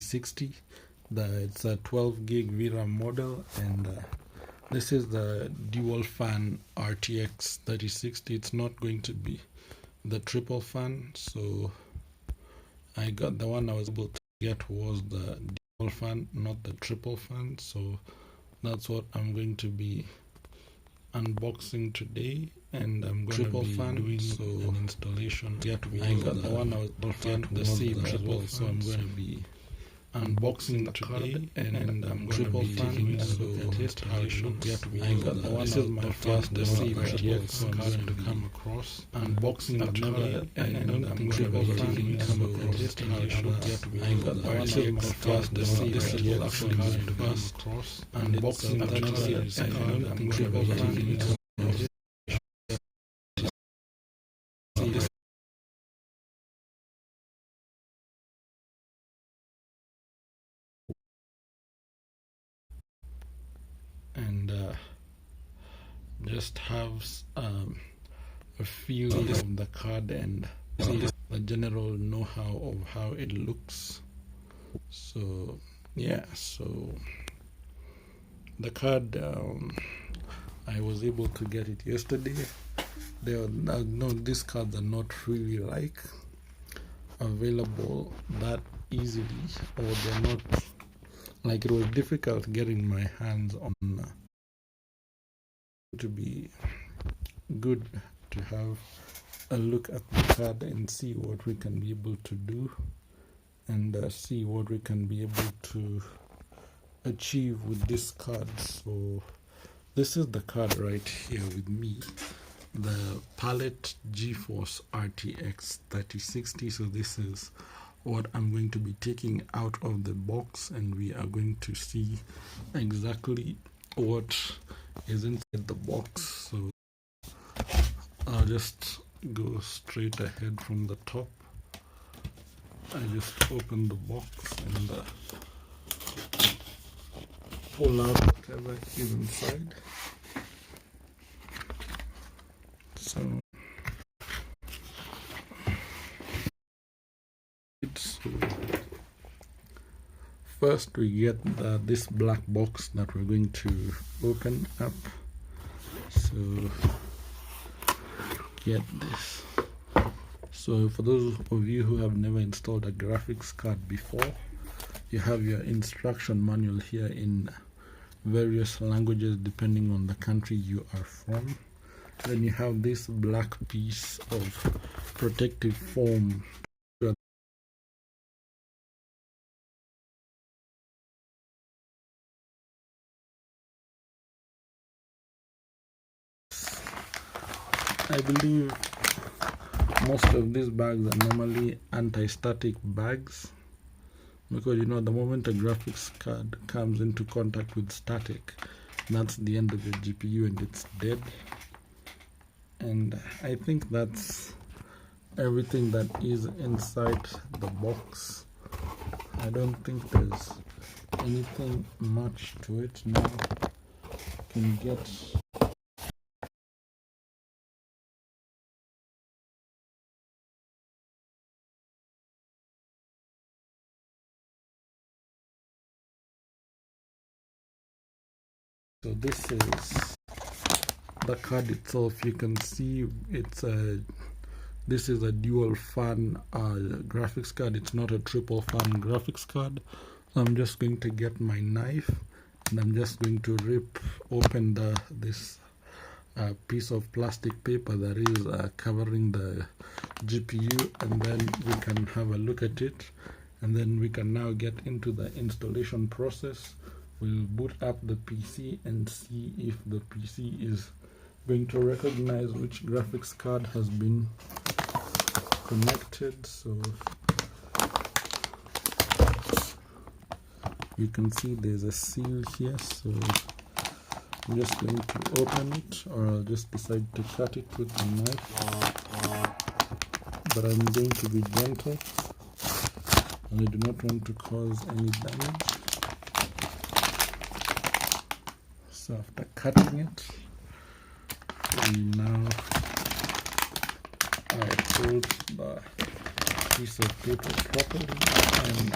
60. It's a 12 gig VRAM model, and this is the dual fan RTX 3060. It's not going to be the triple fan, so I got the one I was able to get was the dual fan, not the triple fan. So that's what I'm going to be unboxing today, and I'm going to be doing an installation. I got the one I was able to get the same triple fan, so I'm going to be unboxing today, and I'm triple fan, so test how it looks. I got the one. This is my first RTX, so I'm going to come across unboxing today, and I'm triple fan, so test how it looks. I got the one. This is my first RTX, actually going to cross unboxing today, and I'm triple fan. And just have a feel of the card and the general know-how of how it looks. So yeah, so the card, I was able to get it yesterday. No, these cards are not really like available that easily, or they're not, like, it was difficult getting my hands on. To be good to have a look at the card and see what we can be able to do, and see what we can be able to achieve with this card. So this is the card right here with me, the Palit GeForce RTX 3060. So this is what I'm going to be taking out of the box, and we are going to see exactly what is inside the box. So I'll just go straight ahead from the top. I just open the box and pull out whatever is inside. So first we get this black box that we're going to open up. So get this. So for those of you who have never installed a graphics card before, you have your instruction manual here in various languages depending on the country you are from. Then you have this black piece of protective foam. I believe most of these bags are normally anti-static bags, because the moment a graphics card comes into contact with static, that's the end of the GPU and it's dead. And I think that's everything that is inside the box. I don't think there's anything much to it. Now you can get so this is the card itself. You can see this is a dual fan graphics card. It's not a triple fan graphics card. So I'm just going to get my knife, and I'm just going to rip open this piece of plastic paper that is covering the GPU, and then we can have a look at it, and then we can now get into the installation process. We'll boot up the PC and see if the PC is going to recognize which graphics card has been connected. So you can see there's a seal here, so I'm just going to open it, or I'll just decide to cut it with a knife, but I'm going to be gentle and I do not want to cause any damage. So after cutting it, we now hold the piece of paper properly and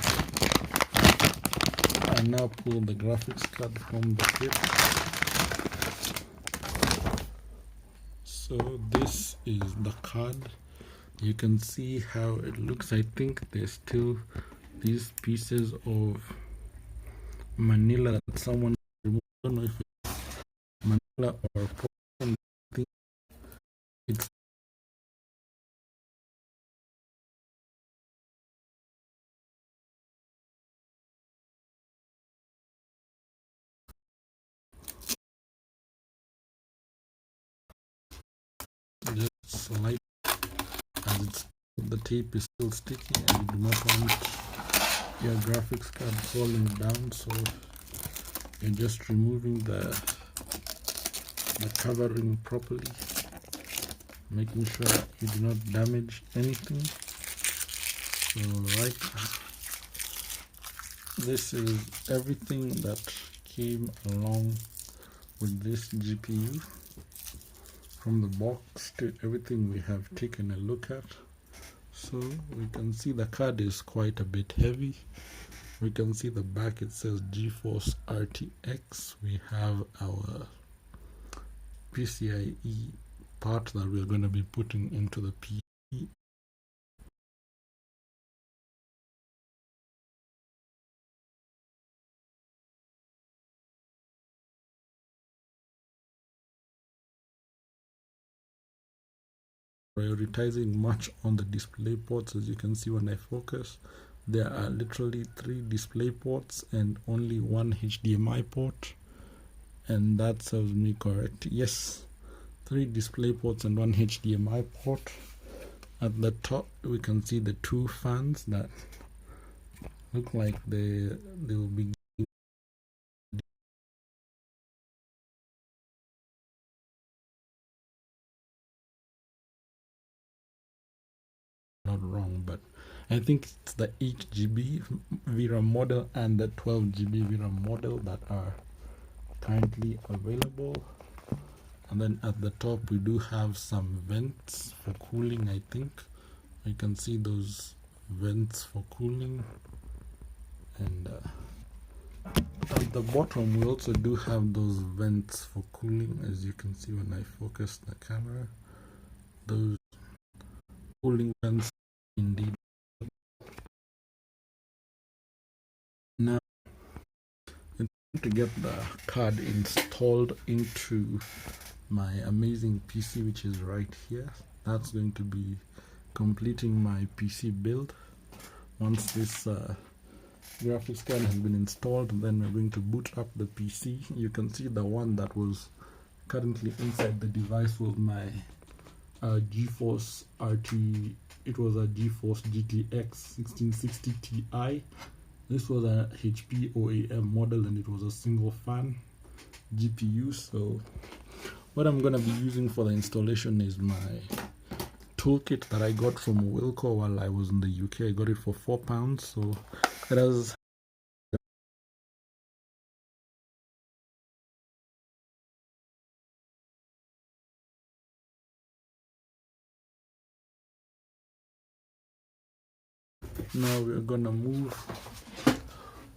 I now pull the graphics card from the kit. So this is the card. You can see how it looks. I think there's still these pieces of manila that someone removed. I don't know if it's manila or porcelain. I think it's just slight as it's, the tape is still sticky and you do not want your graphics card falling down, so you're just removing the covering properly, making sure you do not damage anything. So right, this is everything that came along with this GPU, from the box to everything we have taken a look at. So we can see the card is quite a bit heavy. We can see the back, it says GeForce RTX. We have our PCIe part that we're going to be putting into the PC. Prioritizing much on the display ports. As you can see when I focus, there are literally 3 display ports and only 1 HDMI port, and that serves me correct. Yes, 3 display ports and 1 HDMI port. At the top we can see the 2 fans that look like they will be not wrong, but I think it's the 8GB VRAM model and the 12GB VRAM model that are currently available. And then at the top we do have some vents for cooling. I think you can see those vents for cooling, and at the bottom we also do have those vents for cooling. As you can see when I focus the camera, those cooling vents indeed. Now it's time to get the card installed into my amazing PC, which is right here. That's going to be completing my PC build. Once this graphics card has been installed, then we're going to boot up the PC. You can see the one that was currently inside the device was my GeForce RT. It was a GeForce GTX 1660 Ti. This was a HP OEM model and it was a single fan GPU. So what I'm going to be using for the installation is my toolkit that I got from Wilco while I was in the UK. I got it for £4. So it has now we're gonna move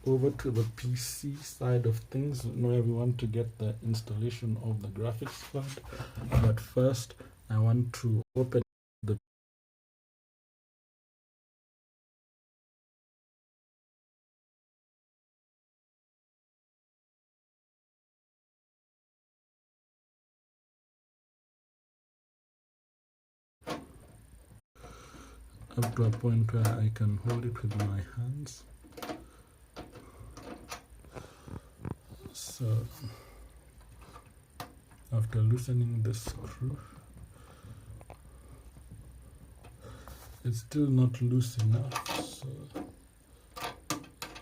over to the PC side of things. Now we want to get the installation of the graphics card, but first I want to open the up to a point where I can hold it with my hands. So after loosening the screw, it's still not loose enough, so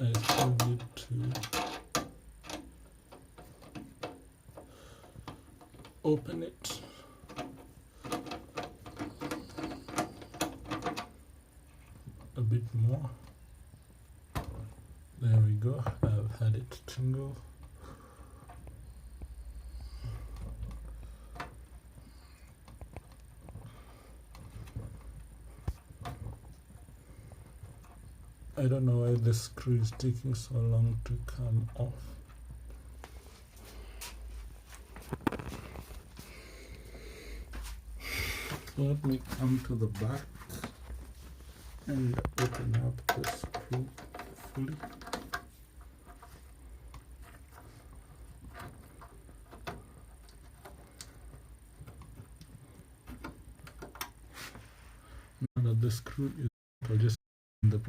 I still need to open it. A bit more. There we go. I've had it tingle. I don't know why the screw is taking so long to come off. So let me come to the back and open up the screw fully. Now that the screw is, I'll just the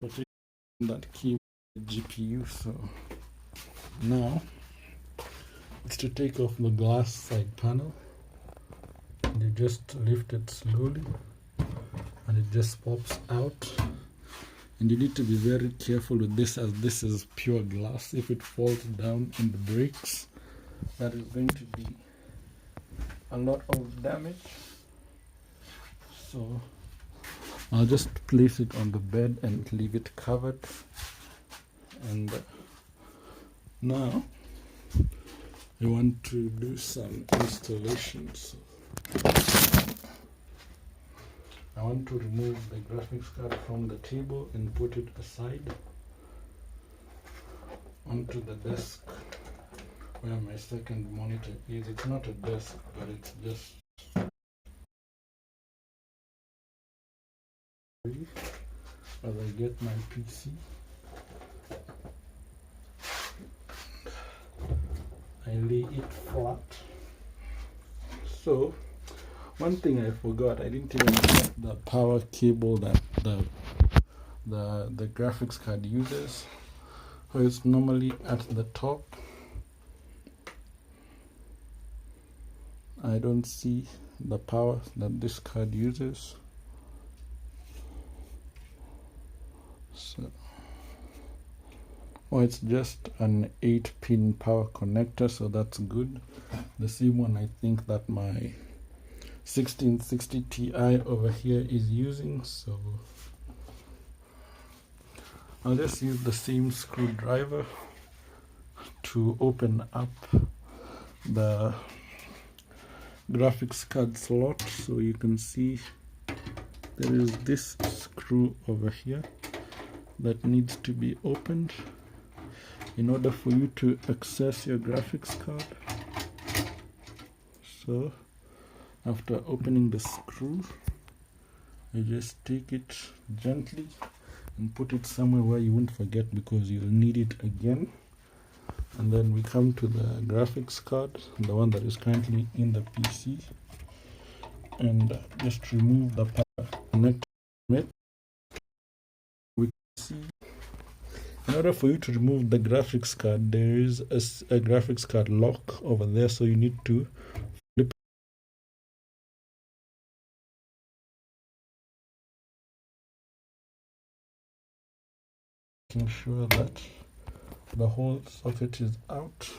protect that key with the GPU. So now it's to take off the glass side panel. And you just lift it slowly and it just pops out. And you need to be very careful with this, as this is pure glass. If it falls down and breaks, that is going to be a lot of damage. So I'll just place it on the bed and leave it covered. And now I want to do some installation. So I want to remove the graphics card from the table and put it aside onto the desk where my second monitor is. It's not a desk, but it's just as I get my PC. I lay it flat. So one thing I forgot, I didn't even get the power cable that the graphics card uses. So it's normally at the top. I don't see the power that this card uses. So, oh, it's just an 8-pin power connector, so that's good. The same one I think that my 1660 Ti over here is using. So I'll just use the same screwdriver to open up the graphics card slot. So you can see there is this screw over here that needs to be opened in order for you to access your graphics card. So after opening the screw, you just take it gently and put it somewhere where you won't forget, because you'll need it again. And then we come to the graphics card, the one that is currently in the PC, and just remove the power connector. We see, in order for you to remove the graphics card, there is a graphics card lock over there, so you need to flip, making sure that the whole socket is out.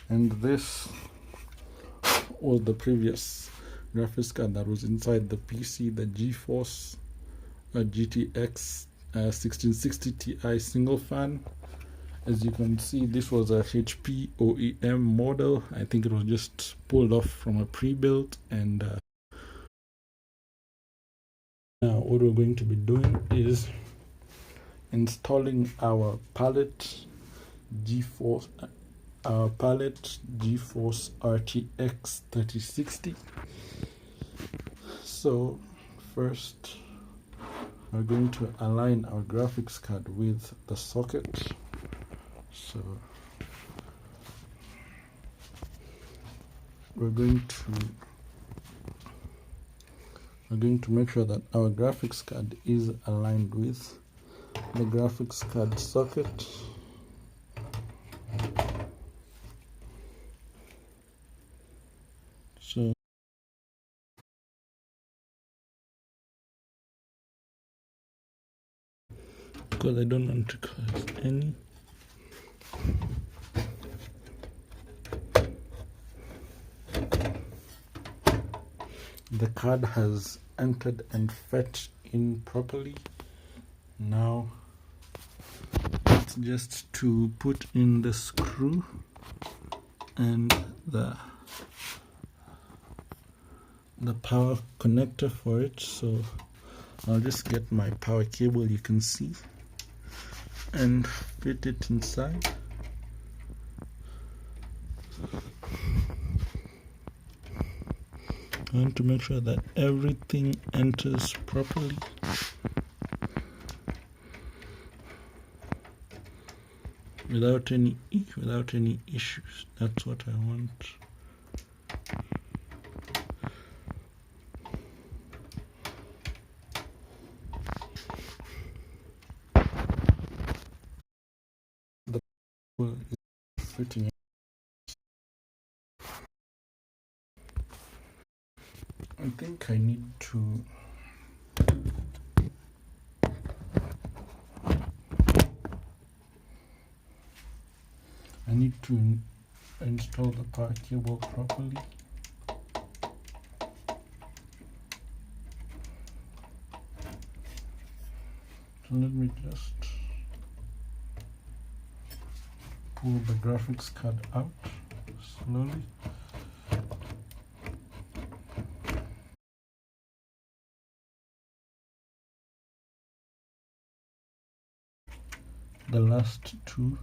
And this was the previous graphics card that was inside the PC, the GeForce GTX 1660 Ti single fan. As you can see, this was a HP OEM model. I think it was just pulled off from a pre-built. And now what we're going to be doing is installing our Palit GeForce RTX 3060. So first we're going to align our graphics card with the socket. So we're going to make sure that our graphics card is aligned with the graphics card socket. So because I don't want to cause any, the card has entered and fetched in properly. Now it's just to put in the screw and the power connector for it, so I'll just get my power cable, you can see, and fit it inside. I want to make sure that everything enters properly. Without any issues. That's what I want. The cable is fitting. I think I need to install the power cable properly. So let me just pull the graphics card out slowly. The last two.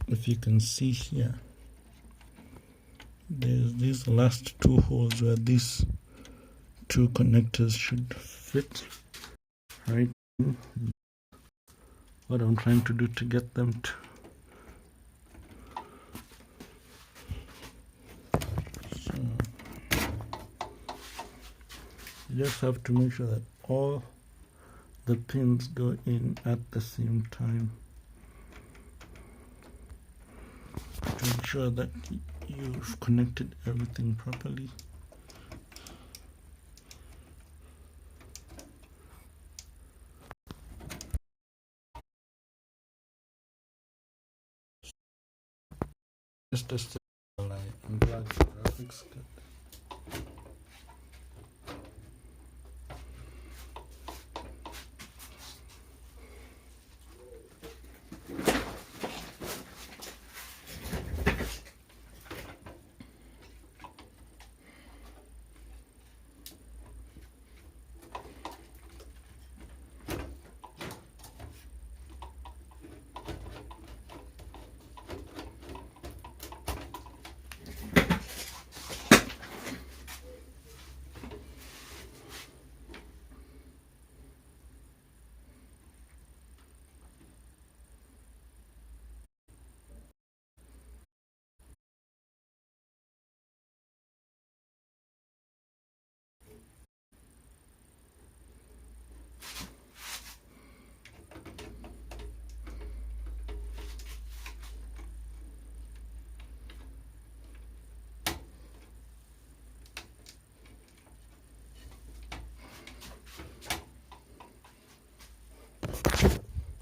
If you can see here, there's these last two holes where these two connectors should fit. Right, what I'm trying to do to get them to. So you just have to make sure that all the pins go in at the same time to ensure that you've connected everything properly. Just a second while I unplug the graphics card.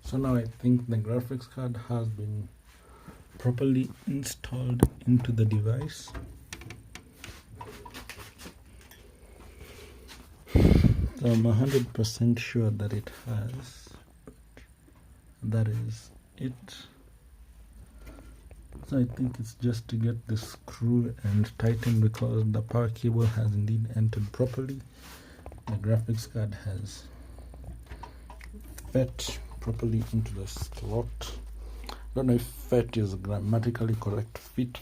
So now I think the graphics card has been properly installed into the device. So I'm 100% sure that it has. That is it. So I think it's just to get the screw and tighten, because the power cable has indeed entered properly. The graphics card has fit properly into the slot. I don't know if fit is grammatically correct. Fit.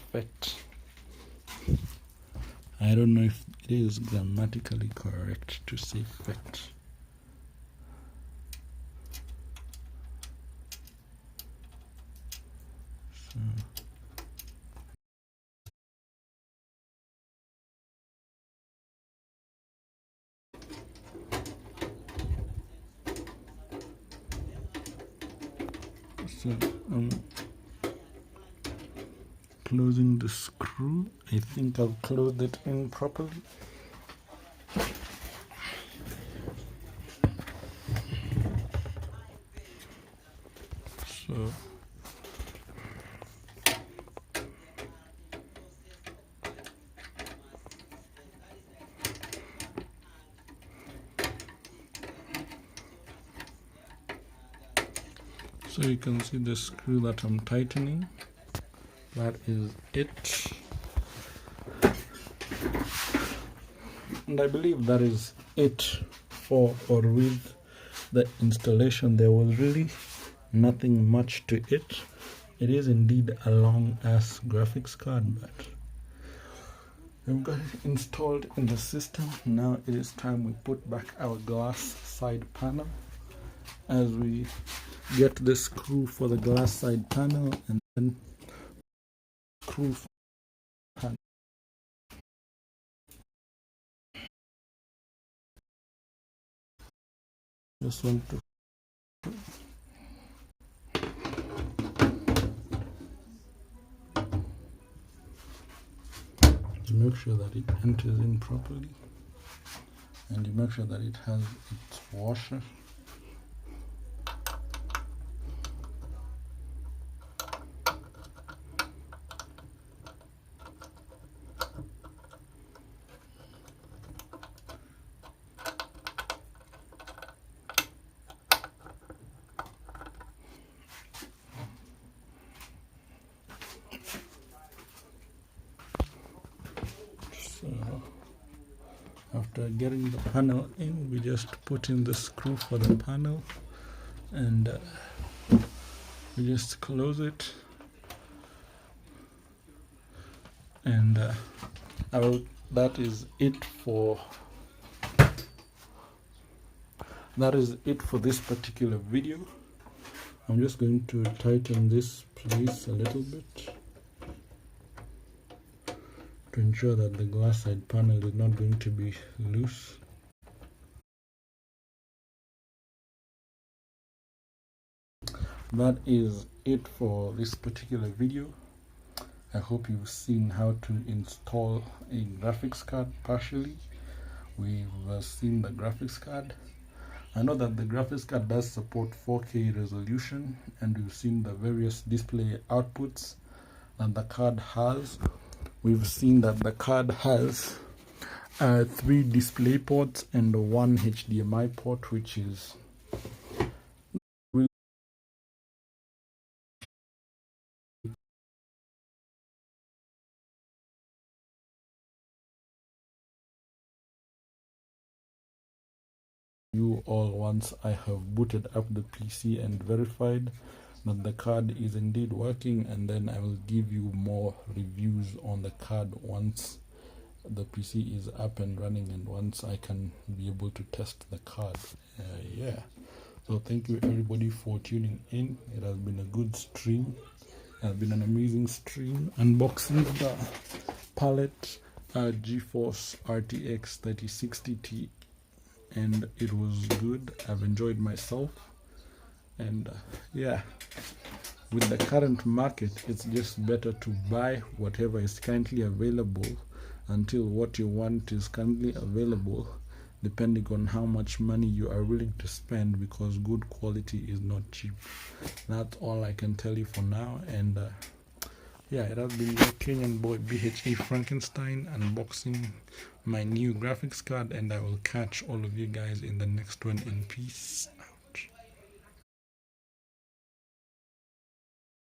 I don't know if it is grammatically correct to say fit. So I'm closing the screw. I think I've closed it in properly. So you can see the screw that I'm tightening. that is it. And I believe that is it for or with the installation. There was really nothing much to it. It is indeed a long ass graphics card, but we've got it installed in the system. Now it is time we put back our glass side panel as we get the screw for the glass side panel and then screw for the panel. Just want to make sure that it enters in properly, and you make sure that it has its washer. So after getting the panel in, we just put in the screw for the panel and we just close it, and that is it for this particular video. I'm just going to tighten this place a little bit to ensure that the glass side panel is not going to be loose. That is it for this particular video. I hope you've seen how to install a graphics card partially. We've seen the graphics card. I know that the graphics card does support 4K resolution, and we've seen the various display outputs that the card has. We've seen that the card has 3 display ports and 1 HDMI port, which is you all once I have booted up the PC and verified that the card is indeed working, and then I will give you more reviews on the card once the PC is up and running and once I can be able to test the card. Yeah, so thank you everybody for tuning in. It has been a good stream. It has been an amazing stream unboxing the Palit GeForce RTX 3060 Ti, and it was good. I've enjoyed myself, and yeah, with the current market, it's just better to buy whatever is currently available until what you want is currently available, depending on how much money you are willing to spend, because good quality is not cheap. That's all I can tell you for now. And yeah, it has been your Kenyan boy BHA Frankenstein unboxing my new graphics card, and I will catch all of you guys in the next one. In peace.